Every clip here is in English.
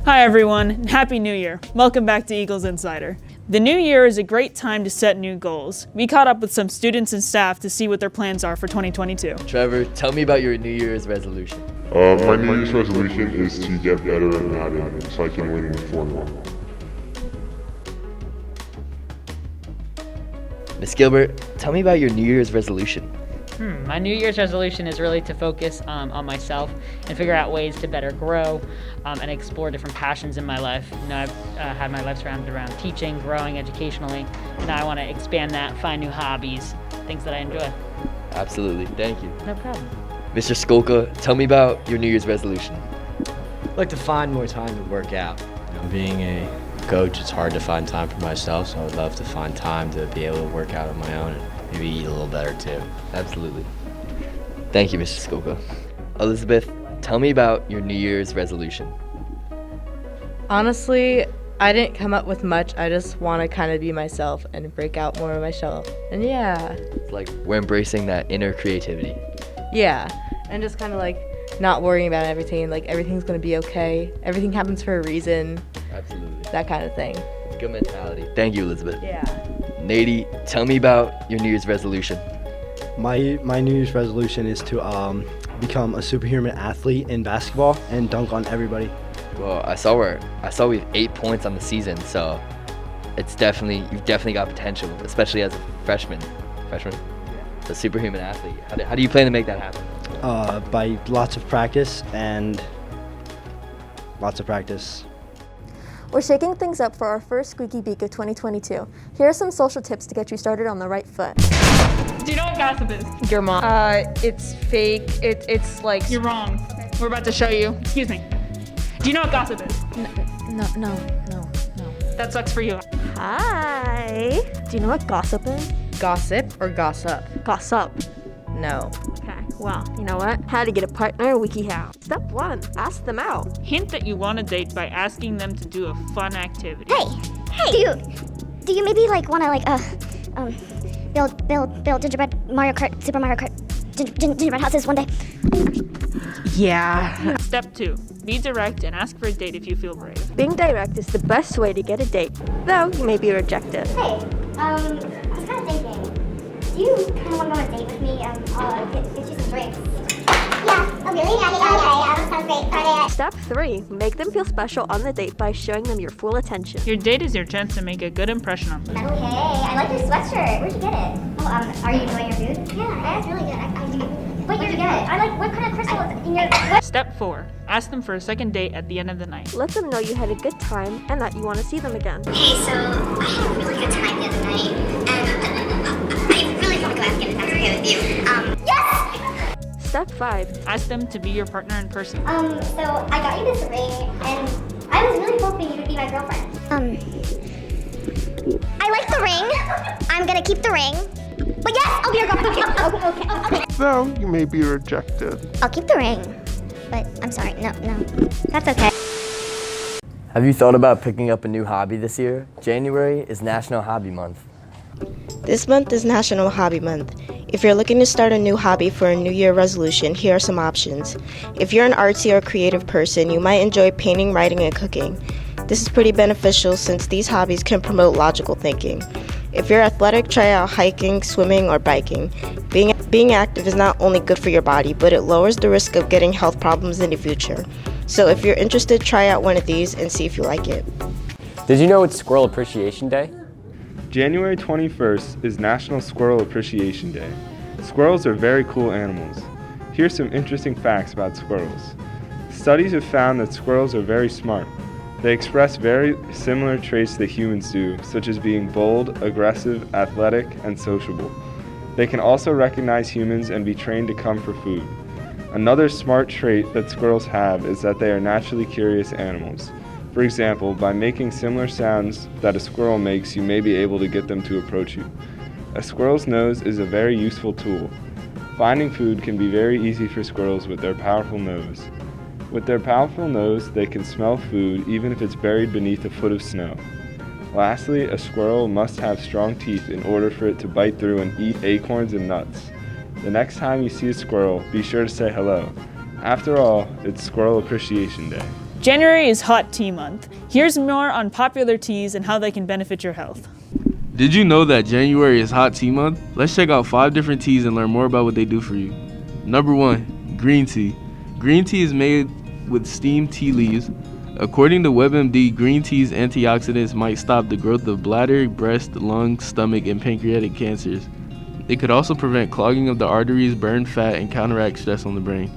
Hi everyone, and Happy New Year. Welcome back to Eagles Insider. The new year is a great time to set new goals. We caught up with some students and staff to see what their plans are for 2022. Trevor, tell me about your New Year's resolution. My New Year's resolution is to get better at Madden so I can win in Formula. Miss Gilbert, tell me about your New Year's resolution. My New Year's resolution is really to focus on myself and figure out ways to better grow and explore different passions in my life. You know, I've had my life surrounded around teaching, growing educationally. Now I want to expand that, find new hobbies, things that I enjoy. Absolutely, thank you. No problem. Mr. Skolka, tell me about your New Year's resolution. I'd like to find more time to work out. Being a coach, it's hard to find time for myself, so I would love to find time to be able to work out on my own and maybe eat a little better too. Absolutely. Thank you, Mr. Skolka. Elizabeth, tell me about your New Year's resolution. Honestly, I didn't come up with much. I just want to kind of be myself and break out more of myself. And It's like we're embracing that inner creativity. and just kind of like not worrying about everything. Like everything's going to be okay. Everything happens for a reason. Absolutely. That kind of thing. Good mentality. Thank you, Elizabeth. Yeah. Nady, tell me about your New Year's resolution. My New Year's resolution is to become a superhuman athlete in basketball and dunk on everybody. Well, I saw we have 8 points on the season, so you've definitely got potential, especially as a freshman. A superhuman athlete. How do you plan to make that happen? By lots of practice and lots of practice. We're shaking things up for our first Squeaky Beak of 2022. Here are some social tips to get you started on the right foot. Do you know what gossip is? Your mom. It's fake. It's like. You're wrong. We're about to show you. Excuse me. Do you know what gossip is? No. That sucks for you. Hi. Do you know what gossip is? Gossip or gossip? Gossip. No. Okay, well, you know what? How to get a partner, WikiHow. Step 1, ask them out. Hint that you want a date by asking them to do a fun activity. Hey, do you maybe want to build gingerbread Super Mario Kart gingerbread houses one day? Yeah. Step 2, be direct and ask for a date if you feel brave. Being direct is the best way to get a date, though you may be rejected. Hey, I was kind of thinking, do you kind of want to go on a date with me? I'll get you some drinks. Yeah. Oh, really? Yeah, that sounds great. Are they Step 3, make them feel special on the date by showing them your full attention. Your date is your chance to make a good impression on them. Okay, I like your sweatshirt. Where'd you get it? Oh, are you enjoying your food? Yeah, that's really good. Where'd you get it? What kind of crystals in your... Step 4, ask them for a second date at the end of the night. Let them know you had a good time and that you want to see them again. Hey, so I had a really good time the other night, and I really want to go out again if that's okay with you. Yes! Step 5, Ask them to be your partner in person. So I got you this ring, and I was really hoping you would be my girlfriend. I like the ring. I'm gonna keep the ring. But yes, I'll be your girlfriend. Okay. Though you may be rejected. I'll keep the ring. But I'm sorry, no. That's okay. Have you thought about picking up a new hobby this year? January is National Hobby Month. This month is National Hobby Month. If you're looking to start a new hobby for a New Year resolution, here are some options. If you're an artsy or creative person, you might enjoy painting, writing, and cooking. This is pretty beneficial since these hobbies can promote logical thinking. If you're athletic, try out hiking, swimming, or biking. Being active is not only good for your body, but it lowers the risk of getting health problems in the future. So if you're interested, try out one of these and see if you like it. Did you know it's Squirrel Appreciation Day? January 21st is National Squirrel Appreciation Day. Squirrels are very cool animals. Here's some interesting facts about squirrels. Studies have found that squirrels are very smart. They express very similar traits that humans do, such as being bold, aggressive, athletic, and sociable. They can also recognize humans and be trained to come for food. Another smart trait that squirrels have is that they are naturally curious animals. For example, by making similar sounds that a squirrel makes, you may be able to get them to approach you. A squirrel's nose is a very useful tool. Finding food can be very easy for squirrels with their powerful nose. With their powerful nose, they can smell food even if it's buried beneath a foot of snow. Lastly, a squirrel must have strong teeth in order for it to bite through and eat acorns and nuts. The next time you see a squirrel, be sure to say hello. After all, it's Squirrel Appreciation Day. January is hot tea month. Here's more on popular teas and how they can benefit your health. Did you know that January is hot tea month? Let's check out 5 different teas and learn more about what they do for you. Number 1, green tea. Green tea is made with steamed tea leaves. According to WebMD, green tea's antioxidants might stop the growth of bladder, breast, lung, stomach, and pancreatic cancers. It could also prevent clogging of the arteries, burn fat, and counteract stress on the brain.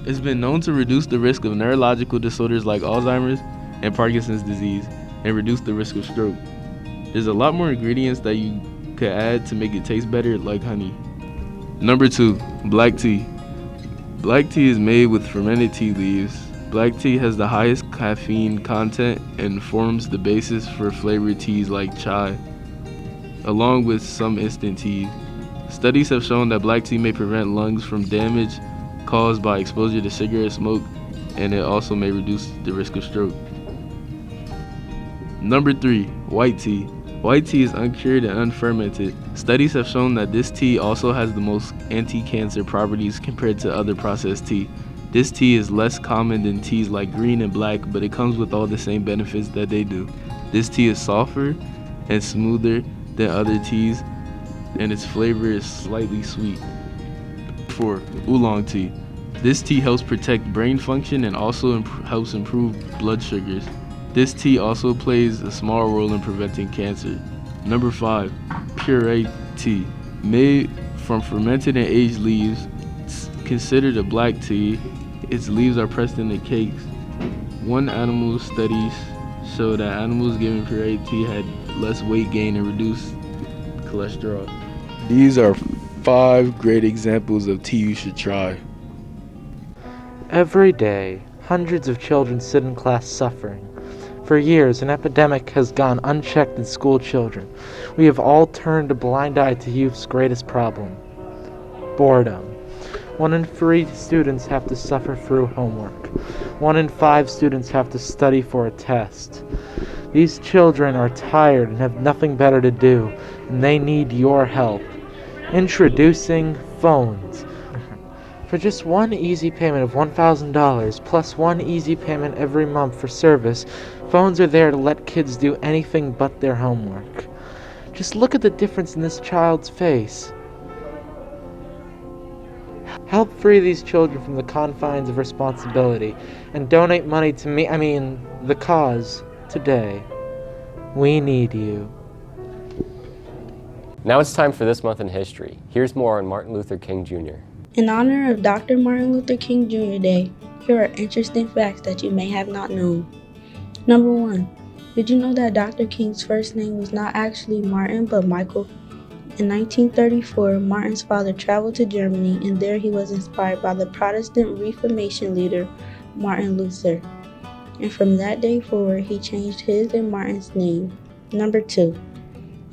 It's been known to reduce the risk of neurological disorders like Alzheimer's and Parkinson's disease, and reduce the risk of stroke. There's a lot more ingredients that you could add to make it taste better, like honey. Number 2, black tea. Black tea is made with fermented tea leaves. Black tea has the highest caffeine content and forms the basis for flavored teas like chai, along with some instant teas. Studies have shown that black tea may prevent lungs from damage caused by exposure to cigarette smoke, and it also may reduce the risk of stroke. Number 3, white tea. White tea is uncured and unfermented. Studies have shown that this tea also has the most anti-cancer properties compared to other processed tea. This tea is less common than teas like green and black, but it comes with all the same benefits that they do. This tea is softer and smoother than other teas, and its flavor is slightly sweet. 4, oolong tea. This tea helps protect brain function and also helps improve blood sugars. This tea also plays a small role in preventing cancer. Number 5, puree tea. Made from fermented and aged leaves, it's considered a black tea. Its leaves are pressed into cakes. One animal studies show that animals given puree tea had less weight gain and reduced cholesterol. These are 5 great examples of tea you should try. Every day, hundreds of children sit in class suffering. For years, an epidemic has gone unchecked in school children. We have all turned a blind eye to youth's greatest problem: boredom. 1 in 3 students have to suffer through homework. 1 in 5 students have to study for a test. These children are tired and have nothing better to do, and they need your help. Introducing phones. For just 1 easy payment of $1,000 plus 1 easy payment every month for service, phones are there to let kids do anything but their homework. Just look at the difference in this child's face. Help free these children from the confines of responsibility and donate money to the cause today. We need you. Now it's time for This Month in History. Here's more on Martin Luther King Jr. In honor of Dr. Martin Luther King Jr. Day, here are interesting facts that you may have not known. Number 1. Did you know that Dr. King's first name was not actually Martin but Michael? In 1934, Martin's father traveled to Germany, and there he was inspired by the Protestant Reformation leader Martin Luther. And from that day forward, he changed his and Martin's name. Number 2.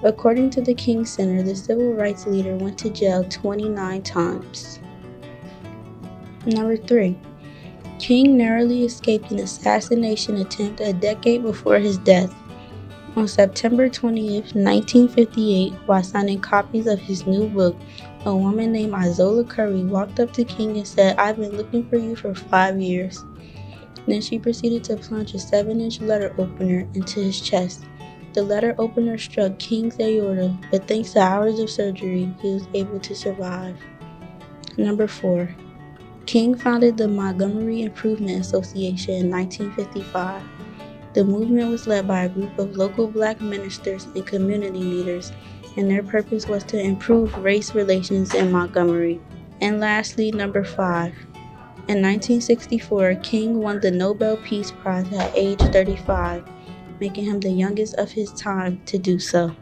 According to the King Center, the civil rights leader went to jail 29 times. Number 3. King narrowly escaped an assassination attempt a decade before his death. On September 20th, 1958, while signing copies of his new book, a woman named Izola Curry walked up to King and said, "I've been looking for you for 5 years. Then she proceeded to plunge a 7-inch letter opener into his chest. The letter opener struck King's aorta, but thanks to hours of surgery, he was able to survive. Number 4. King founded the Montgomery Improvement Association in 1955. The movement was led by a group of local black ministers and community leaders, and their purpose was to improve race relations in Montgomery. And lastly, number 5. In 1964, King won the Nobel Peace Prize at age 35, making him the youngest of his time to do so.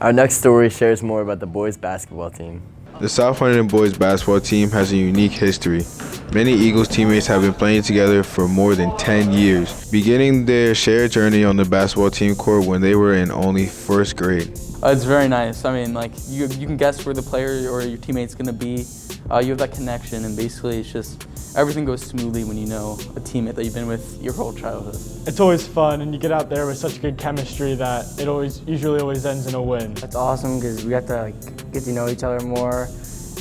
Our next story shares more about the boys basketball team. The South Huntington boys basketball team has a unique history. Many Eagles teammates have been playing together for more than 10 years, beginning their shared journey on the basketball team court when they were in only first grade. It's very nice. I mean, like you can guess where the player or your teammate's gonna be. You have that connection, and basically it's just everything goes smoothly when you know a teammate that you've been with your whole childhood. It's always fun, and you get out there with such good chemistry that it usually always ends in a win. It's awesome because we got to get to know each other more,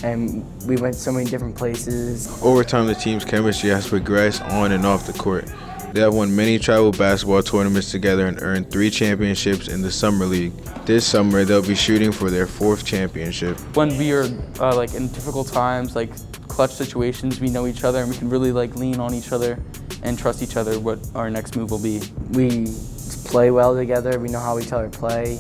and we went so many different places. Over time, the team's chemistry has progressed on and off the court. They have won many travel basketball tournaments together and earned 3 championships in the Summer League. This summer, they'll be shooting for their 4th championship. When we are like in difficult times, like clutch situations, we know each other and we can really like lean on each other and trust each other what our next move will be. We play well together. We know how each other play,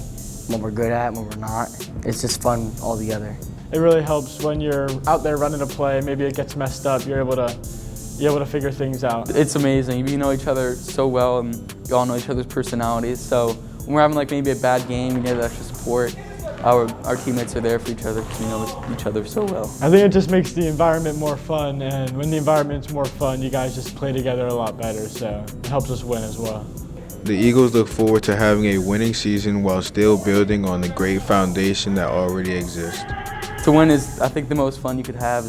what we're good at, what we're not. It's just fun all together. It really helps when you're out there running a play, maybe it gets messed up, you're able to figure things out. It's amazing. We know each other so well and we all know each other's personalities. So when we're having like maybe a bad game, we need that extra support. Our teammates are there for each other because we know each other so well. I think it just makes the environment more fun, and when the environment's more fun, you guys just play together a lot better, so it helps us win as well. The Eagles look forward to having a winning season while still building on the great foundation that already exists. To win is, I think, the most fun you could have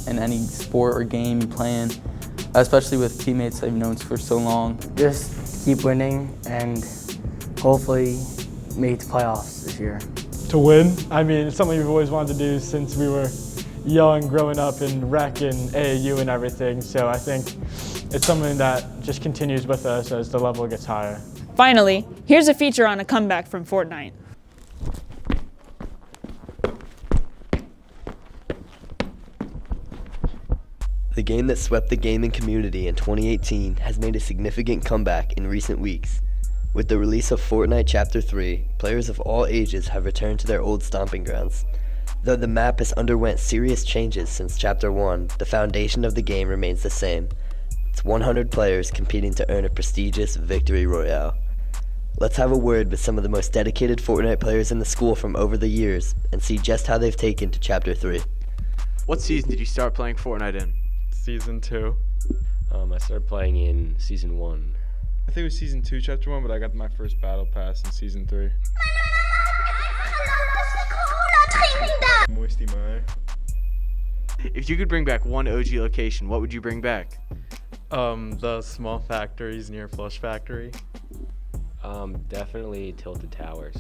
in any sport or game you play in, especially with teammates that you've known for so long. Just keep winning and hopefully make it to playoffs this year. To win, I mean, it's something we've always wanted to do since we were young, growing up in rec and AAU and everything, so I think it's something that just continues with us as the level gets higher. Finally, here's a feature on a comeback from Fortnite. The game that swept the gaming community in 2018 has made a significant comeback in recent weeks. With the release of Fortnite Chapter 3, players of all ages have returned to their old stomping grounds. Though the map has underwent serious changes since Chapter 1, the foundation of the game remains the same. It's 100 players competing to earn a prestigious victory royale. Let's have a word with some of the most dedicated Fortnite players in the school from over the years and see just how they've taken to Chapter 3. What season did you start playing Fortnite in? Season 2. I started playing in Season 1. I think it was Season 2, Chapter 1, but I got my first Battle Pass in Season 3. Moisty Mire. If you could bring back one OG location, what would you bring back? The small factories near Flush Factory. Definitely Tilted Towers.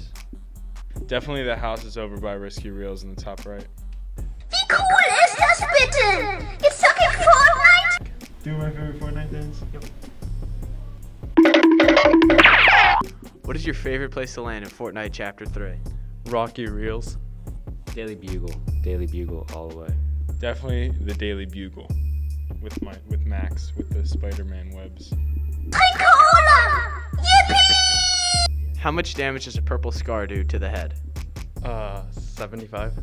Definitely the houses over by Risky Reels in the top right. Wie cool ist das bitte? It's talking Fortnite? Do my favorite Fortnite dance? Yep. What is your favorite place to land in Fortnite Chapter 3? Rocky Reels. Daily Bugle all the way. Definitely the Daily Bugle with Max with the Spider-Man webs. How much damage does a purple scar do to the head? 75.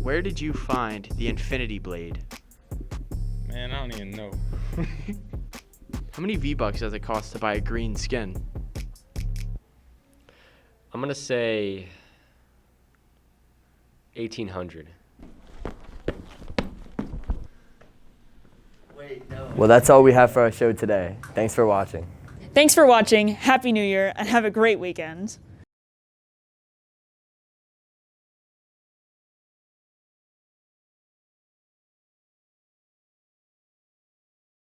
Where did you find the Infinity Blade? Man, I don't even know. How many V-Bucks does it cost to buy a green skin? I'm gonna say 1,800. Well, that's all we have for our show today. Thanks for watching. Thanks for watching, Happy New Year, and have a great weekend.